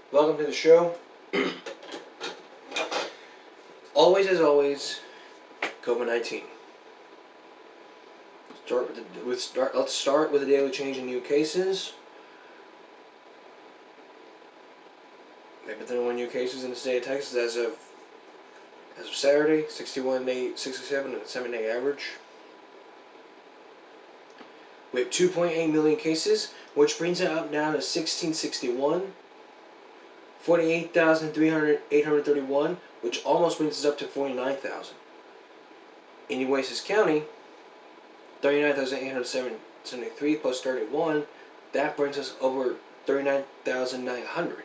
Welcome to the show. Always, as always, COVID-19. Let's start with the daily change in new cases. There have been 31 new cases in the state of Texas as of Saturday. 67 and a 7-day average. We have 2.8 million cases, which brings it up down to 1661. 48,831, which almost brings us up to 49,000. In Nueces County, 39,873 plus 31, that brings us over 39,900,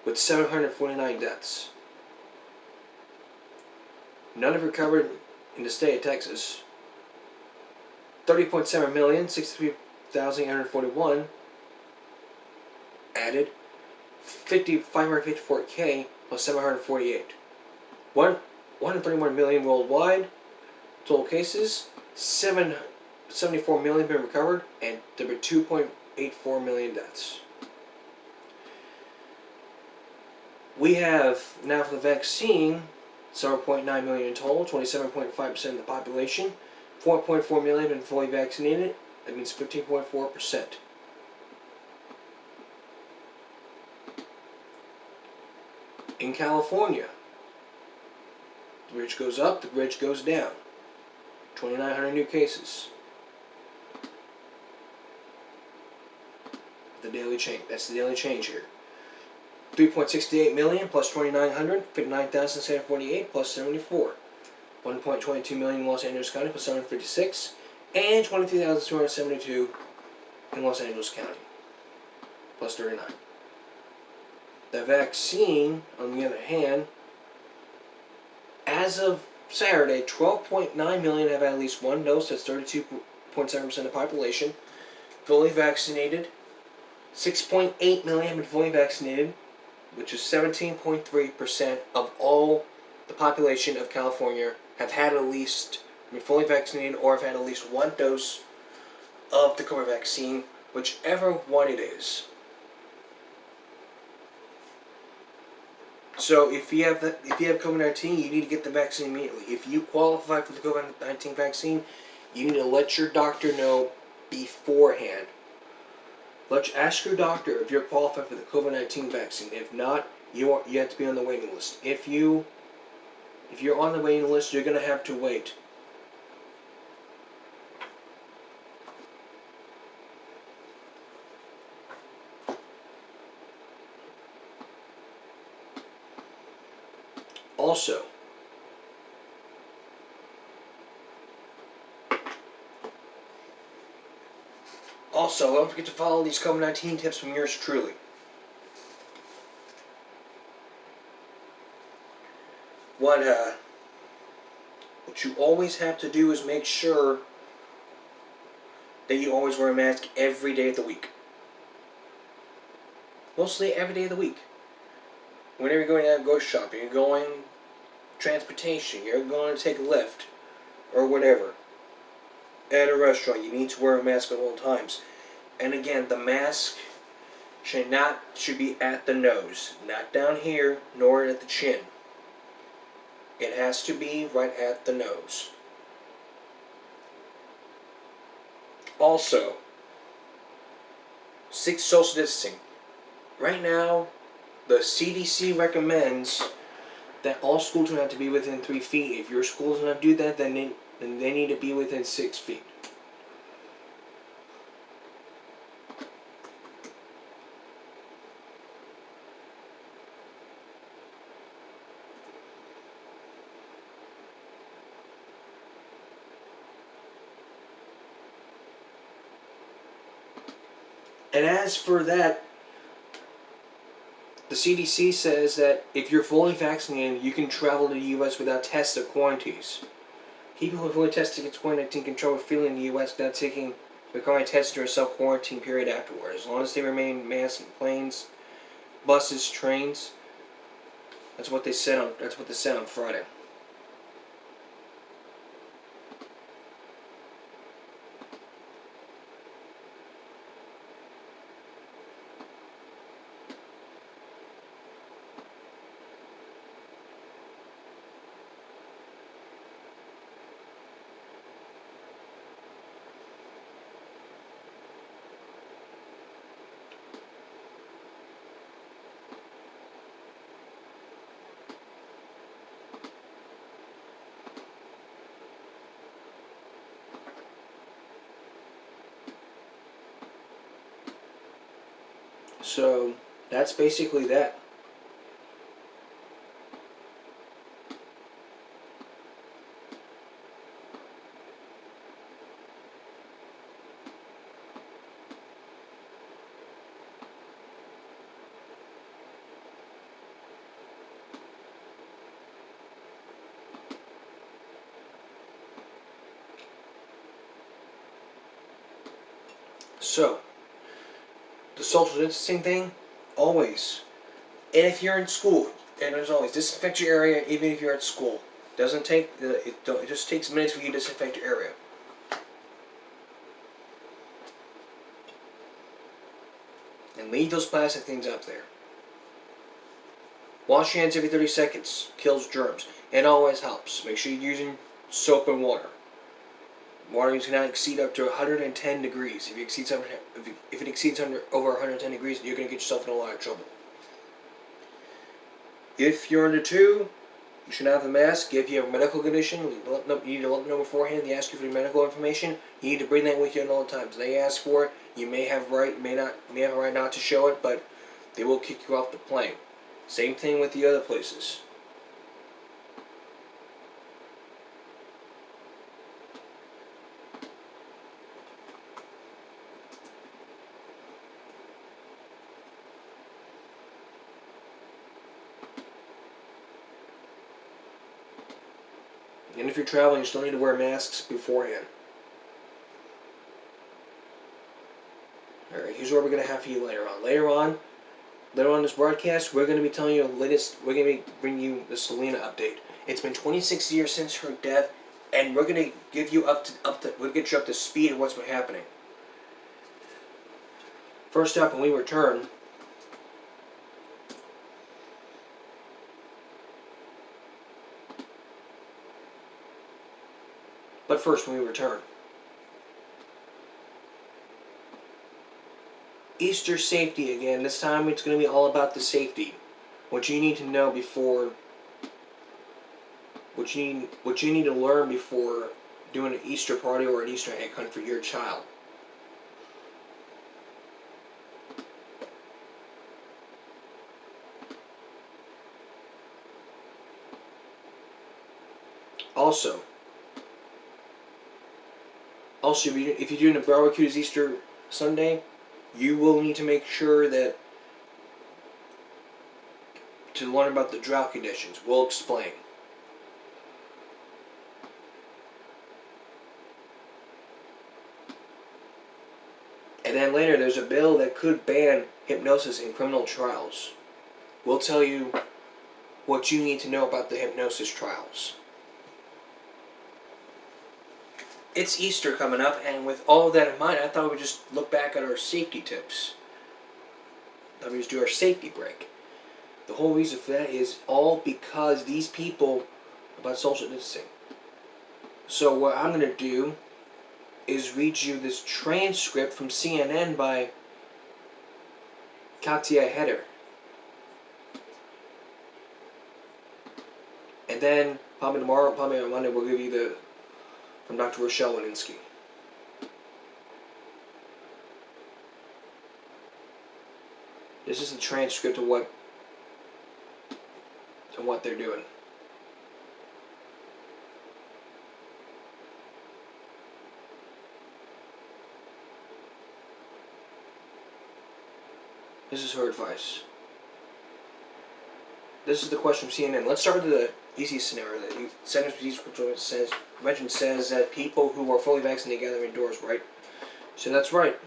with 749 deaths. None have recovered in the state of Texas. 30.7 million, 63,841 added. 554K plus 748. 131 million worldwide. Total cases, 74 million been recovered, and there were 2.84 million deaths. We have, now for the vaccine, 7.9 million in total, 27.5% of the population. 4.4 million have been fully vaccinated. That means 15.4%. In California, the bridge goes up, the bridge goes down. 2,900 new cases. The daily change. That's the daily change here. 3.68 million plus 2,900, 59,748 plus 74. 1.22 million in Los Angeles County plus 756, and 23,272 in Los Angeles County plus 39. The vaccine, on the other hand, as of Saturday, 12.9 million have had at least one dose. That's 32.7% of the population. Fully vaccinated. 6.8 million have been fully vaccinated, which is 17.3% of all the population of California have had at least been fully vaccinated or have had at least one dose of the COVID vaccine, whichever one it is. So if you have COVID-19, you need to get the vaccine immediately. If you qualify for the COVID-19 vaccine, you need to let your doctor know beforehand. Ask your doctor if you're qualified for the COVID-19 vaccine. If not, you have to be on the waiting list. If you're on the waiting list, you're going to have to wait. Also, don't forget to follow these COVID-19 tips from yours truly. What you always have to do is make sure that you always wear a mask every day of the week. Mostly every day of the week. Whenever you're going out grocery shopping, you're going transportation, you're going to take a lift, or whatever. At a restaurant, you need to wear a mask at all times. And again, the mask should be at the nose, not down here, nor at the chin. It has to be right at the nose. Also, 6 social distancing. Right now, the CDC recommends that all school children have to be within 3 feet. If your school does not do that, then they need to be within 6 feet. And as for that, the CDC says that if you're fully vaccinated, you can travel to the U.S. without tests or quarantines. People who are fully tested against COVID-19 can travel freely in the U.S. without requiring tests or a self-quarantine period afterwards, as long as they remain masked in planes, buses, trains. That's what they said on Friday. So that's basically that. So, the social distancing thing, always. And if you're in school, and as always, disinfect your area even if you're at school. Doesn't take it just takes minutes for you to disinfect your area. And leave those plastic things up there. Wash your hands every 30 seconds. Kills germs. It always helps. Make sure you're using soap and water. Water cannot exceed up to 110 degrees. If it exceeds over 110 degrees, you're going to get yourself in a lot of trouble. If you're under 2, you should have a mask. If you have a medical condition, you need to let them know beforehand. They ask you for your medical information. You need to bring that with you at all times. They ask for it. You may have a right not to show it, but they will kick you off the plane. Same thing with the other places. And if you're traveling, you still need to wear masks beforehand. Alright, here's what we're going to have for you later on. Later on this broadcast, we're going to be telling you the latest, we're going to be bringing you the Selena update. It's been 26 years since her death, and we're going to give you we'll get you up to speed of what's been happening. First up, when we return, but first, when we return, Easter safety again. This time it's going to be all about the safety. What you need to know before, what you need to learn before doing an Easter party or an Easter egg hunt for your child. Also, if you're doing a barbecue as Easter Sunday, you will need to make sure that to learn about the drought conditions. We'll explain. And then later, there's a bill that could ban hypnosis in criminal trials. We'll tell you what you need to know about the hypnosis trials. It's Easter coming up, and with all of that in mind, I thought we would just look back at our safety tips. I thought we would just do our safety break. The whole reason for that is all because these people about social distancing. So what I'm going to do is read you this transcript from CNN by Katia Heder. And then, probably tomorrow, probably on Monday, we'll give you from Dr. Rochelle Walensky. This is the transcript of what they're doing. This is her advice. This is the question from CNN. Let's start with the easiest scenario. The Centers for Disease Prevention says that people who are fully vaccinated gather indoors, right? So that's right.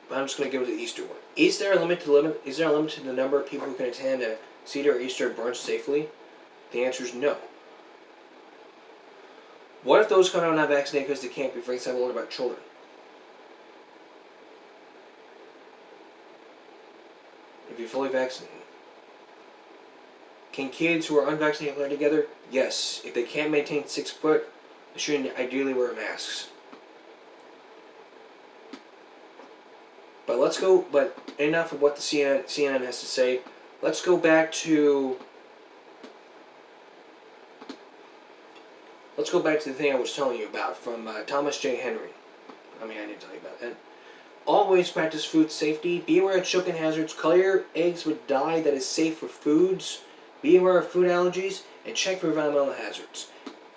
But I'm just going to go to the Easter one. Is there a limit to the number of people who can attend a Cedar or Easter brunch safely? The answer is no. What if those come out not vaccinated because they can't be, for example, what about children? If you're fully vaccinated. Can kids who are unvaccinated play together? Yes. If they can't maintain 6 foot, they shouldn't ideally wear masks. But enough of what the CNN has to say. Let's go back to the thing I was telling you about from Thomas J. Henry. I mean, I didn't tell you about that. Always practice food safety. Be aware of choking hazards. Color your eggs with dye that is safe for foods. Be aware of food allergies and check for environmental hazards.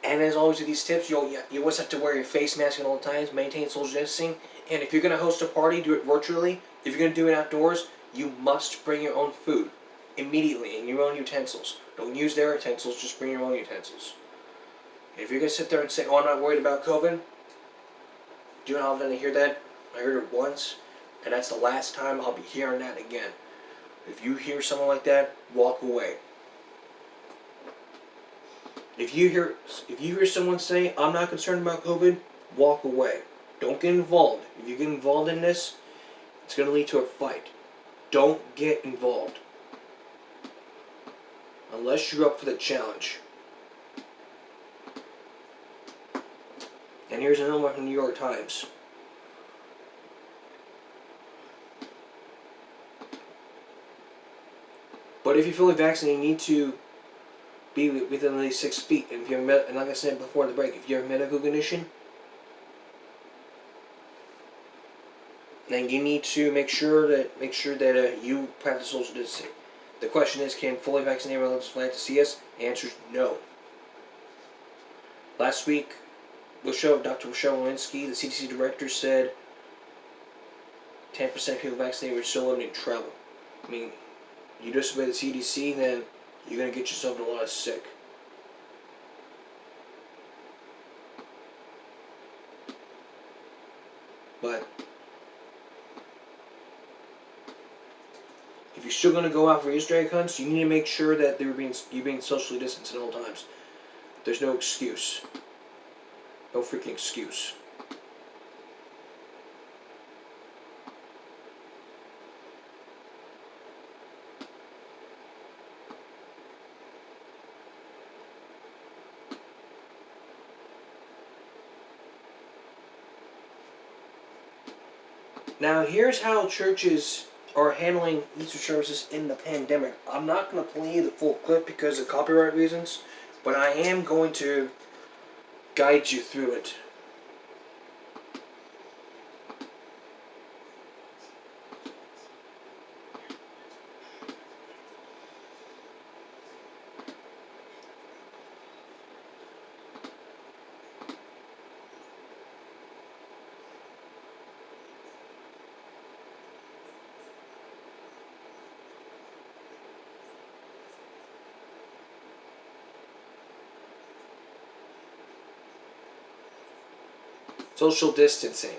And as always with these tips, you always have to wear your face mask at all times. Maintain social distancing. And if you're going to host a party, do it virtually. If you're going to do it outdoors, you must bring your own food immediately and your own utensils. Don't use their utensils. Just bring your own utensils. And if you're going to sit there and say, "Oh, I'm not worried about COVID," do you know how often I hear that? I heard it once, and that's the last time I'll be hearing that again. If you hear someone like that, walk away. If you hear someone say, "I'm not concerned about COVID," walk away. Don't get involved. If you get involved in this, it's going to lead to a fight. Don't get involved. Unless you're up for the challenge. And here's another one from the New York Times. But if you're fully vaccinated, you need to be within at least 6 feet. And if you have, and like I said before the break, if you have a medical condition, then you need to make sure that you practice social distancing. The question is, can fully vaccinated relatives fly to see us? The answer is no. Last week, Dr. Rochelle Walensky, the CDC director, said 10% of people vaccinated were still limiting travel. I mean, you disobey the CDC, then you're going to get yourself a lot of sick. But if you're still going to go out for Easter egg hunts, you need to make sure that you're being socially distanced at all times. There's no excuse. No freaking excuse. Now, here's how churches are handling Easter services in the pandemic. I'm not going to play the full clip because of copyright reasons, but I am going to guide you through it. Social distancing.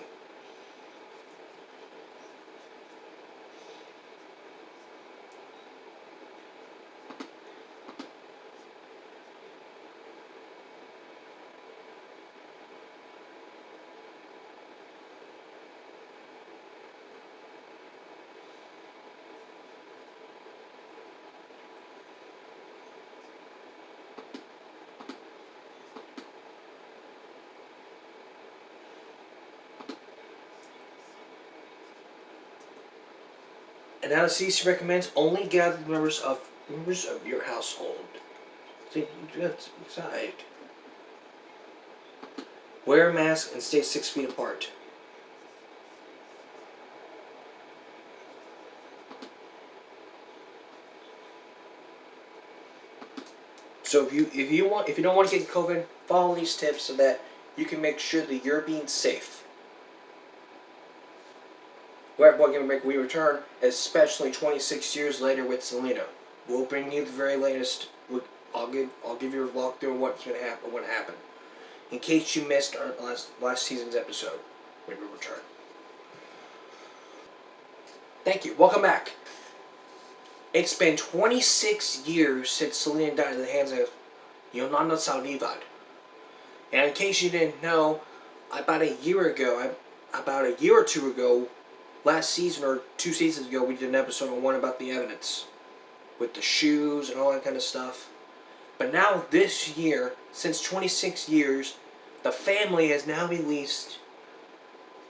And now the CDC recommends only gather members of your household. So that's inside. Wear a mask and stay 6 feet apart. So if you don't want to get COVID, follow these tips so that you can make sure that you're being safe. We're at Board Game Break. We return, especially 26 years later with Selena. We'll bring you the very latest. I'll give you a walkthrough of what's going to happen, what happened, in case you missed our last season's episode when we return. Thank you. Welcome back. It's been 26 years since Selena died at the hands of Yolanda Saldívar. And in case you didn't know, about a year or two ago, last season or 2 seasons ago, we did an episode on One About the Evidence with the shoes and all that kind of stuff. But now this year, since 26 years, the family has now released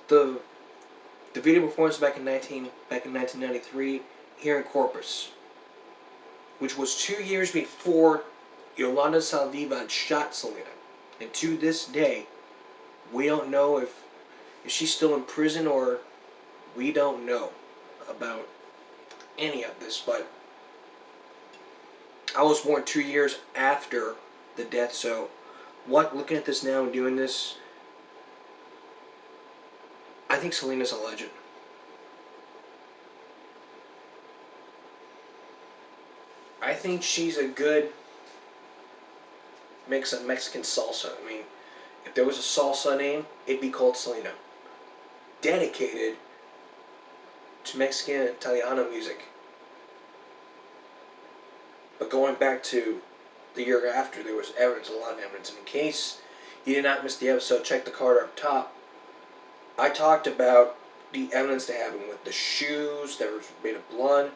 the video performance back in 1993 here in Corpus, which was 2 years before Yolanda Saldívar shot Selena. And to this day, we don't know if Is she still in prison, or we don't know about any of this? But I was born 2 years after the death, so looking at this now and doing this, I think Selena's a legend. I think she's a good mix of Mexican salsa. I mean, if there was a salsa name, it'd be called Selena. Dedicated to Mexican and Italiano music. But going back to the year after, there was evidence, a lot of evidence. And in case you did not miss the episode, check the card up top. I talked about the evidence that happened with the shoes that were made of blood.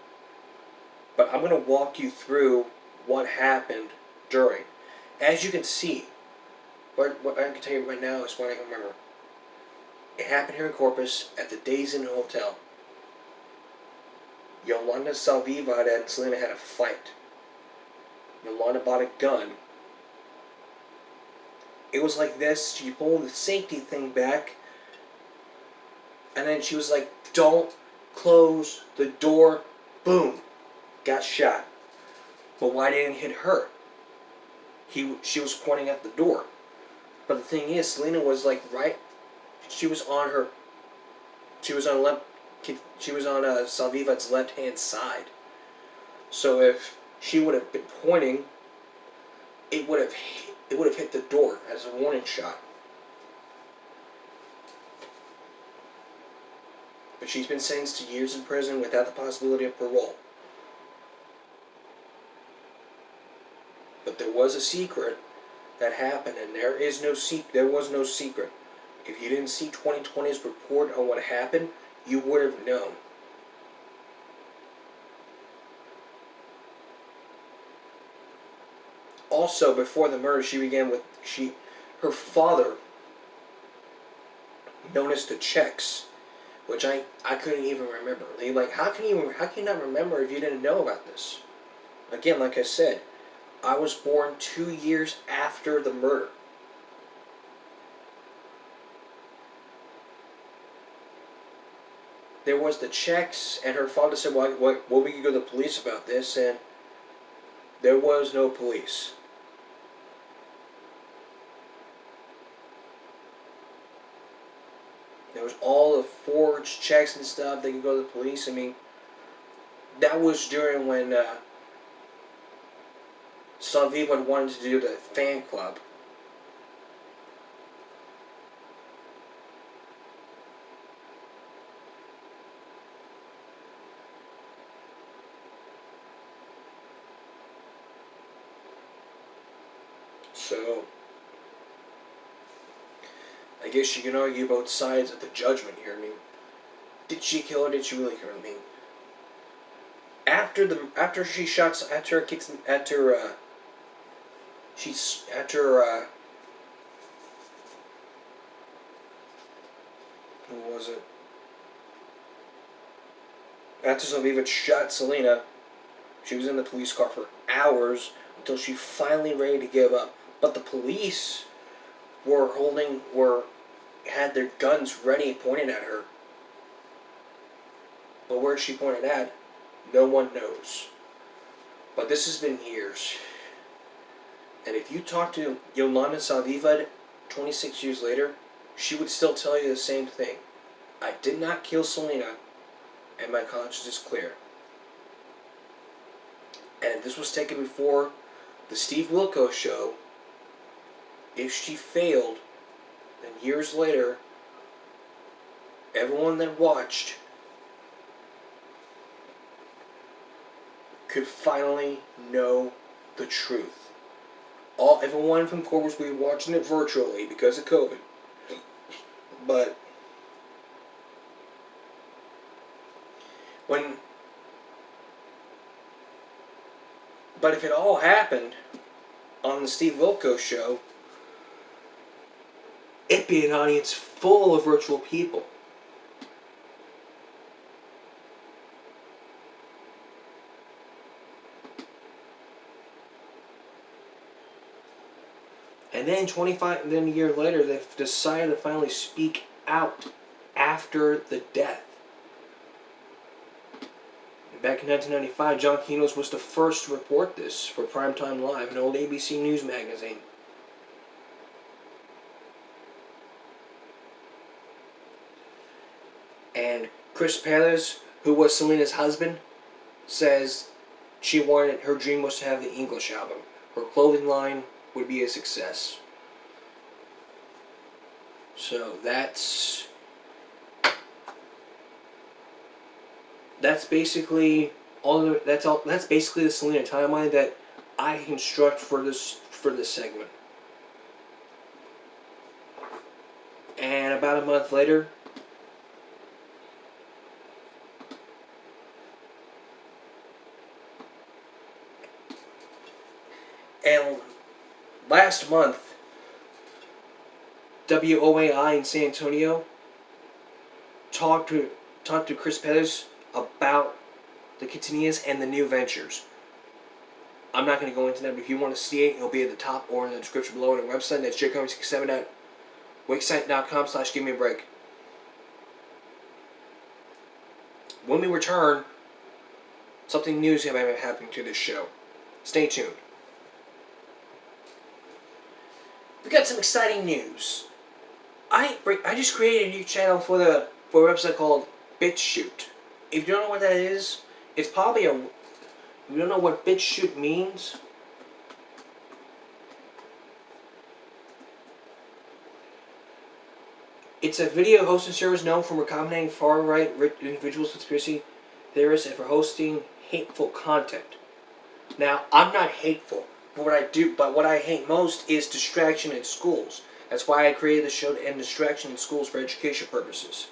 But I'm going to walk you through what happened during. As you can see, what I can tell you right now is what I can remember. It happened here in Corpus at the Days Inn Hotel. Yolanda Saldivar and Selena had a fight. Yolanda bought a gun. It was like this. She pulled the safety thing back. And then she was like, "Don't close the door." Boom. Got shot. But why didn't it hit her? She was pointing at the door. But the thing is, Selena was like right. She was on her. She was on Saldivar's left hand side. So if she would have been pointing, it would have hit the door as a warning shot. But she's been sentenced to years in prison without the possibility of parole. But there was a secret that happened, and there was no secret. If you didn't see 2020's report on what happened, you would have known. Also, before the murder, her father noticed the checks, which I couldn't even remember. Like, how can you not remember if you didn't know about this? Again, like I said, I was born 2 years after the murder. There was the checks, and her father said, well, we could go to the police about this, and there was no police. There was all the forged checks and stuff. They could go to the police. I mean, that was during when Saldivar wanted to do the fan club. So, I guess you can argue both sides of the judgment here. I mean, did she kill her? Did she really kill her? I mean, after she shot, who was it? After Saldivar shot Selena, she was in the police car for hours until she finally ready to give up. But the police had their guns ready pointed at her. But where she pointed at, no one knows. But this has been years. And if you talk to Yolanda Saldivar 26 years later, she would still tell you the same thing. I did not kill Selena, and my conscience is clear. And this was taken before the Steve Wilkos show. If she failed, then years later, everyone that watched could finally know the truth. Everyone from Corpus will be watching it virtually because of COVID. But if it all happened on the Steve Wilkos show, it'd be an audience full of virtual people. And then a year later, they decided to finally speak out after the death. Back in 1995, John Keno's was the first to report this for Primetime Live, an old ABC News magazine. And Chris Perez, who was Selena's husband, says she wanted, her dream was to have the English album. Her clothing line would be a success. So that's basically that's basically the Selena timeline that I construct for this segment. And about a month later, and last month, WOAI in San Antonio talked to Chris Perez about the quinceañeras and the new ventures. I'm not going to go into that, but if you want to see it, it'll be at the top or in the description below on our website. That's jcomic67.wixsite.com/givemeabreak. When we return, something new is going to be happening to this show. Stay tuned. We got some exciting news. I just created a new channel for a website called BitChute. If you don't know what that is, it's probably a... You don't know what BitChute means? It's a video hosting service known for accommodating far-right individuals, conspiracy theorists, and for hosting hateful content. Now, I'm not hateful. But what I hate most is distraction in schools. That's why I created the show to end distraction in schools for education purposes.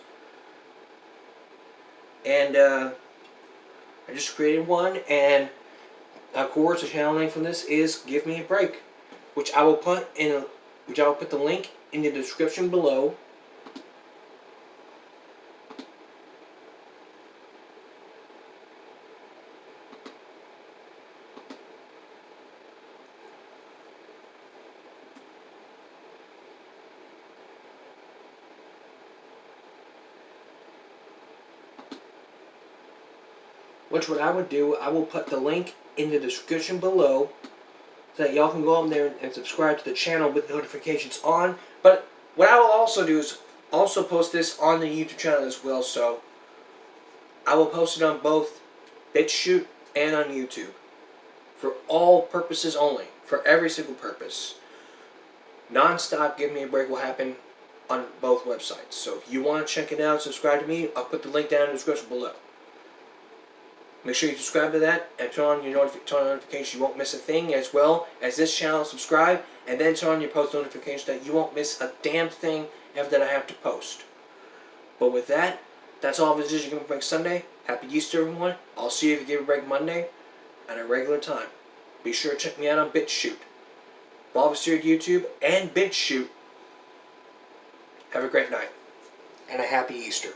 And I just created one, and of course the channel name from this is Give Me a Break, which I will put the link in the description below. Which what I would do, I will put the link in the description below so that y'all can go up there and subscribe to the channel with notifications on. But what I will also do is also post this on the YouTube channel as well. So I will post it on both BitChute and on YouTube. For all purposes only. For every single purpose. Non-stop Give Me a Break will happen on both websites. So if you want to check it out, subscribe to me, I'll put the link down in the description below. Make sure you subscribe to that and turn on your notifications. You won't miss a thing, as well as this channel. Subscribe and then turn on your post notifications that you won't miss a damn thing ever that I have to post. But with that, that's all for this Give Me a Break Sunday. Happy Easter, everyone. I'll see you if you Give Me a Break Monday at a regular time. Be sure to check me out on BitChute, Bob Steer YouTube, and BitChute. Have a great night and a happy Easter.